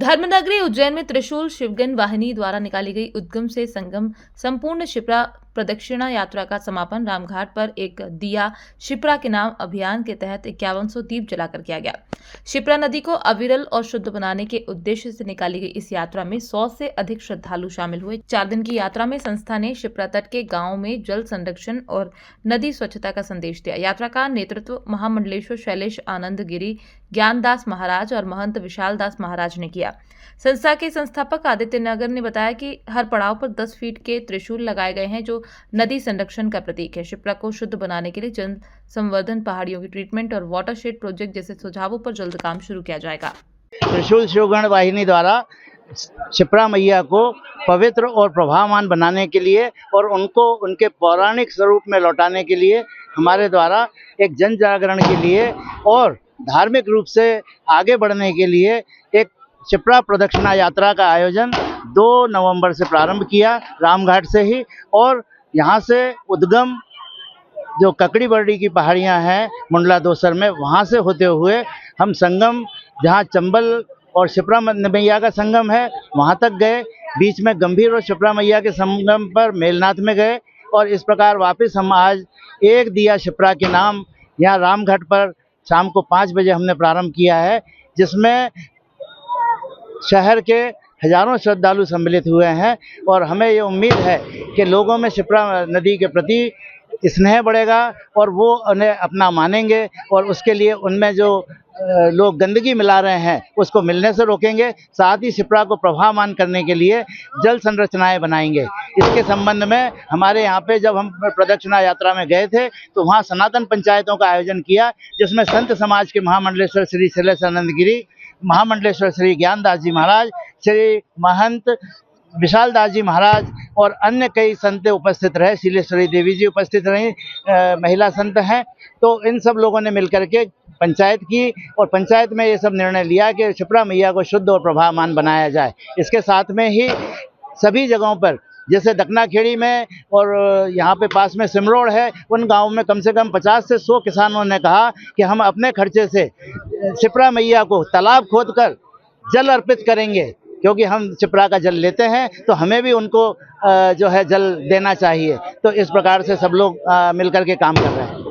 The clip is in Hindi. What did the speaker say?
धर्मनगरी उज्जैन में त्रिशूल शिवगन वाहिनी द्वारा निकाली गई उद्गम से संगम संपूर्ण शिप्रा प्रदक्षिणा यात्रा का समापन रामघाट पर एक दिया शिप्रा के नाम अभियान के तहत 5100 दीप जलाकर किया गया। शिप्रा नदी को अविरल और शुद्ध बनाने के उद्देश्य से निकाली गई इस यात्रा में 100 से अधिक श्रद्धालु शामिल हुए। 4 दिन की यात्रा में संस्था ने शिप्रा तट के गांवों में जल संरक्षण और नदी स्वच्छता का संदेश दिया। यात्रा का नेतृत्व महामंडलेश्वर शैलेश आनंद गिरी ज्ञानदास महाराज और महंत विशाल दास महाराज ने किया। संस्था के संस्थापक आदित्य नगर ने बताया कि हर पड़ाव पर 10 फीट के त्रिशूल लगाए गए हैं जो नदी संरक्षण का प्रतीक है। शिप्रा को शुद्ध बनाने के लिए जल संवर्धन, पहाड़ियों की ट्रीटमेंट और वाटरशेड प्रोजेक्ट जैसे सुझावों पर जल्द काम शुरू किया जाएगा। त्रिशूल शिवगण वाहिनी द्वारा शिप्रा मैया को पवित्र और प्रभावमान बनाने के लिए और उनको उनके पौराणिक स्वरूप में लौटाने के लिए हमारे द्वारा एक जन जागरण के लिए और धार्मिक रूप से आगे बढ़ने के लिए एक शिप्रा प्रदक्षिणा यात्रा का आयोजन 2 नवंबर से प्रारंभ किया रामघाट से ही, और यहाँ से उद्गम जो ककड़ी बरडी की पहाड़ियाँ हैं मुंडला दोसर में, वहाँ से होते हुए हम संगम जहाँ चंबल और शिप्रा मैया का संगम है वहाँ तक गए। बीच में गंभीर और शिप्रा मैया के संगम पर मेलनाथ में गए और इस प्रकार वापस हम आज एक दिया शिप्रा के नाम यहाँ रामघाट पर शाम को 5 बजे हमने प्रारंभ किया है, जिसमें शहर के हजारों श्रद्धालु सम्मिलित हुए हैं। और हमें ये उम्मीद है कि लोगों में शिप्रा नदी के प्रति स्नेह बढ़ेगा और वो उन्हें अपना मानेंगे और उसके लिए उनमें जो लोग गंदगी मिला रहे हैं उसको मिलने से रोकेंगे। साथ ही शिप्रा को प्रभावमान करने के लिए जल संरचनाएं बनाएंगे। इसके संबंध में हमारे यहाँ पे जब हम प्रदक्षिणा यात्रा में गए थे तो वहाँ सनातन पंचायतों का आयोजन किया, जिसमें संत समाज के महामंडलेश्वर श्री शैलेशानंद गिरी, महामंडलेश्वर श्री ज्ञानदास जी महाराज, श्री महंत विशाल दास जी महाराज और अन्य कई संत उपस्थित रहे। शीलेश्वरी देवी जी उपस्थित रही, महिला संत हैं। तो इन सब लोगों ने मिलकर के पंचायत की और पंचायत में ये सब निर्णय लिया कि शिप्रा मैया को शुद्ध और प्रभावमान बनाया जाए। इसके साथ में ही सभी जगहों पर जैसे दकनाखेड़ी में और यहाँ पे पास में सिमरोड़ है, उन गाँवों में कम से कम 50 से 100 किसानों ने कहा कि हम अपने खर्चे से शिप्रा मैया को तालाब खोदकर जल अर्पित करेंगे, क्योंकि हम शिप्रा का जल लेते हैं तो हमें भी उनको जो है जल देना चाहिए। तो इस प्रकार से सब लोग मिलकर के काम कर रहे हैं।